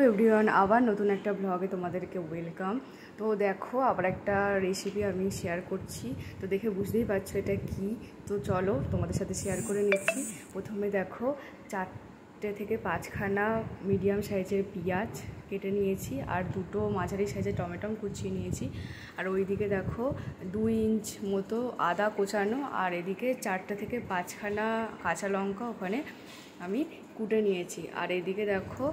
Everyone, আবার নতুন একটা ব্লগে তোমাদেরকে ওয়েলকাম। তো দেখো, আবার একটা রেসিপি আমি শেয়ার করছি। তো দেখে বুঝতেই পারছো এটা কি। তো চলো তোমাদের সাথে শেয়ার করে নিচ্ছি। প্রথমে দেখো, 4 থেকে 5খানা মিডিয়াম সাইজের পেঁয়াজ কেটে নিয়েছি, আর 2টো মাঝারি সাইজের টমেটো কুচিয়ে নিয়েছি। আর ওইদিকে দেখো 2 ইঞ্চ মতো আদা কোচানো, আর এদিকে 4 থেকে 5খানা কাঁচা লঙ্কা ওখানে আমি কুটে নিয়েছি। আর এদিকে দেখো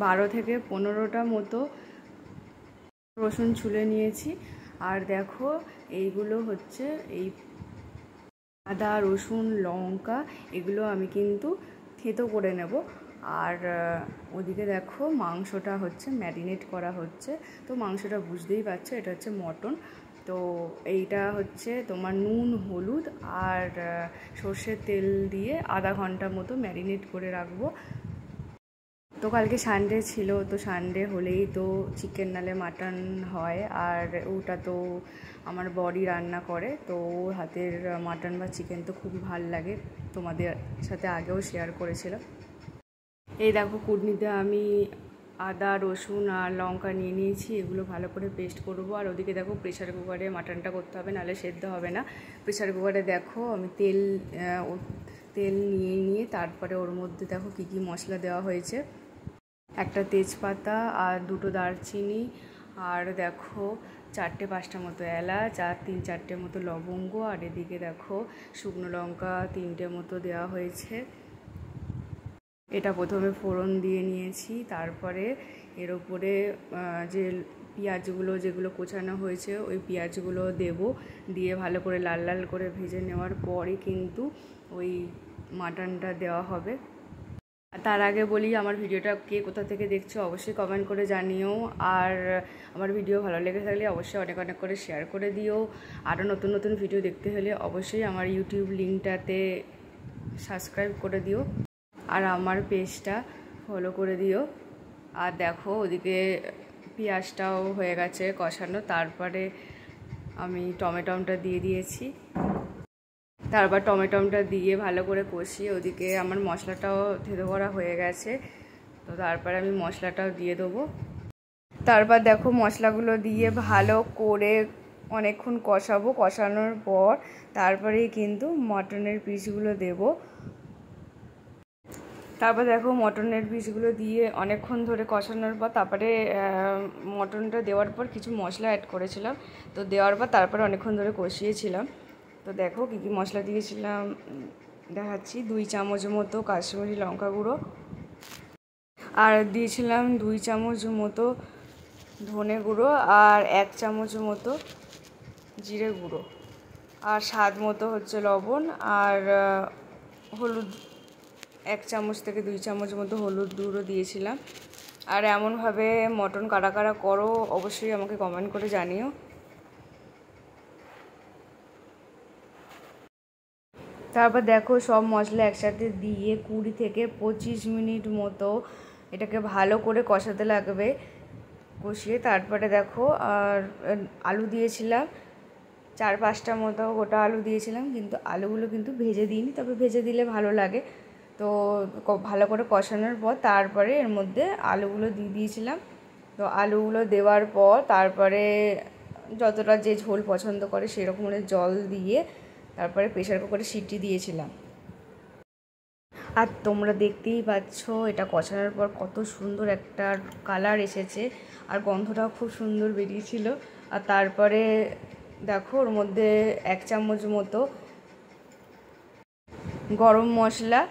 12 থেকে 15টা মতো রসুন ছুলে নিয়েছি। আর দেখো এইগুলো হচ্ছে এই আদা রসুন লঙ্কা, এগুলো আমি কিন্তু থেতো করে নেব। আর ওদিকে দেখো মাংসটা হচ্ছে ম্যারিনেট করা হচ্ছে। তো মাংসটা বুঝতেই পারছো, এটা হচ্ছে মটন। তো এইটা হচ্ছে তোমার নুন হলুদ আর সর্ষের তেল দিয়ে আধা ঘন্টা মতো ম্যারিনেট করে রাখবো। তো কালকে সানডে ছিল, তো সানডে হলেই তো চিকেন নালে মাটন হয়, আর ওটা তো আমার বডি রান্না করে। তো ওর হাতের মাটন বা চিকেন তো খুবই ভাল লাগে, তোমাদের সাথে আগেও শেয়ার করেছিলাম। এই দেখো কুটনিতে আমি আদা রসুন আর লঙ্কা নিয়ে নিয়েছি, এগুলো ভালো করে পেস্ট করবো। আর ওদিকে দেখো প্রেশার কুকারে মাটনটা করতে হবে, নাহলে সেদ্ধ হবে না। প্রেশার কুকারে দেখো আমি তেল নিয়ে তারপরে ওর মধ্যে দেখো কী কী মশলা দেওয়া হয়েছে। একটা তেজপাতা আর 2টো দারচিনি, আর দেখো 4-5টা মতো এলাচ, আর 3-4টে মতো লবঙ্গ, আর এদিকে দেখো শুকনো লঙ্কা 3টে মতো দেওয়া হয়েছে। এটা প্রথমে ফোড়ন দিয়ে নিয়েছি, তারপরে এর ওপরে যে পেঁয়াজগুলো যেগুলো কোচানো হয়েছে ওই পেঁয়াজগুলো দিয়ে ভালো করে লাল লাল করে ভেজে নেওয়ার পরে কিন্তু ওই মাটনটা দেওয়া হবে। তার আগে বলি, আমার ভিডিওটা কে কোথা থেকে দেখছো অবশ্যই কমেন্ট করে জানিও। আর আমার ভিডিও ভালো লেগে থাকলে অবশ্যই অনেক অনেক করে শেয়ার করে দিও। আরও নতুন নতুন ভিডিও দেখতে হলে অবশ্যই আমার ইউটিউব লিঙ্কটাতে সাবস্ক্রাইব করে দিও, আর আমার পেজটা ফলো করে দিও। আর দেখো ওদিকে পেঁয়াজটাও হয়ে গেছে কষানো, তারপরে আমি টমেটোটা দিয়ে দিয়েছি। তারপর টমেটোটা দিয়ে ভালো করে কষিয়ে ওদিকে আমার মশলাটাও থেতো করা হয়ে গেছে। তো তারপরে আমি মশলাটাও দিয়ে দেবো। তারপর দেখো মশলাগুলো দিয়ে ভালো করে অনেকক্ষণ কষাবো। কষানোর পর তারপরেই কিন্তু মটনের পিসগুলো দেব। তারপর দেখো মটনের পিসগুলো দিয়ে অনেকক্ষণ ধরে কষানোর পর তারপরে মটনটা দেওয়ার পর কিছু মশলা অ্যাড করেছিলাম। তো দেওয়ার পর তারপরে অনেকক্ষণ ধরে কষিয়েছিলাম। তো দেখো কী কী মশলা দিয়েছিলাম দেখাচ্ছি। 2 চামচ মতো কাশ্মীরি লঙ্কা গুঁড়ো, আর দিয়েছিলাম 2 চামচ মতো ধনে গুঁড়ো, আর 1 চামচ মতো জিরে গুঁড়ো, আর স্বাদ মতো হচ্ছে লবণ, আর হলুদ 1 চামচ থেকে 2 চামচ মতো হলুদ গুঁড়ো দিয়েছিলাম। আর এমনভাবে মটন কারা কারা করো অবশ্যই আমাকে কমেন্ট করে জানিও। তারপর দেখো সব মশলা একসাথে দিয়ে 20 থেকে 25 মিনিট মতো এটাকে ভালো করে কষাতে লাগবে। কষিয়ে তারপরে দেখো আর আলু দিয়েছিলাম 4-5টা মতো গোটা আলু দিয়েছিলাম, কিন্তু আলুগুলো কিন্তু ভেজে দিইনি, তবে ভেজে দিলে ভালো লাগে। তো ভালো করে কষানোর পর তারপরে এর মধ্যে আলুগুলো দিয়ে দিয়েছিলাম। তো আলুগুলো দেওয়ার পর তারপরে যতটা যে ঝোল পছন্দ করে সেরকম জল দিয়ে তারপরে প্রেশার কুকারে সিটি দিয়েছিলাম। আর তোমরা দেখতেই পাচ্ছ এটা কষানোর পর কত সুন্দর একটা কালার এসেছে, আর গন্ধটাও খুব সুন্দর বেরিয়েছিল। আর তারপরে দেখো ওর মধ্যে 1 চামচ মতো গরম মশলা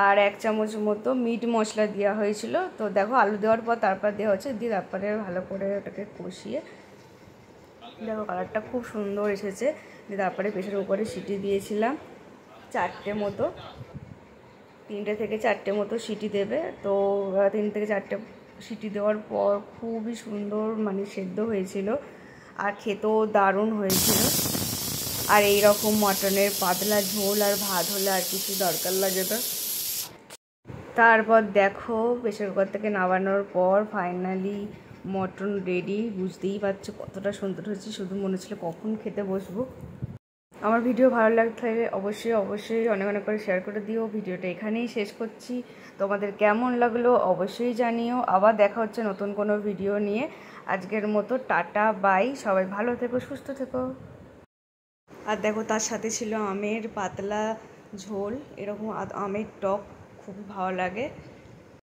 আর 1 চামচ মতো মিট মশলা দেওয়া হয়েছিল। তো দেখো আলু দেওয়ার পর তারপর দেওয়া হচ্ছে, দিয়ে তারপরে ভালো করে ওটাকে কষিয়ে দেখো কালারটা খুব সুন্দর এসেছে। দিয়ে তারপরে প্রেশার কুকারে সিটি দিয়েছিলাম 4টে মতো, 3টে থেকে 4টে মতো সিটি দেবে। তো 3 থেকে 4টে সিটি দেওয়ার পর খুবই সুন্দর সেদ্ধ হয়েছিল, আর খেতেও দারুণ হয়েছিল। আর এই রকম মটনের পাতলা ঝোল আর ভাত হলে আর কিছু দরকার লাগে না। তারপর দেখো প্রেশার কুকার থেকে নামানোর পর ফাইনালি মটন রেডি। বুঝতেই পারছো কতটা সুন্দর হয়েছে, শুধু মনে হচ্ছিল কখন খেতে বসবো। আমার ভিডিও ভালো লাগলে অবশ্যই অনেক অনেক করে শেয়ার করে দিও। ভিডিওটা এখানেই শেষ করছি। তোমাদের কেমন লাগলো অবশ্যই জানিও। আবার দেখা হচ্ছে নতুন কোনো ভিডিও নিয়ে। আজকের মতো টাটা বাই, সবাই ভালো থেকো, সুস্থ থেকো। আর দেখো তার সাথে ছিল আমের পাতলা ঝোল, এরকম আমের টক, খুব ভালো লাগে।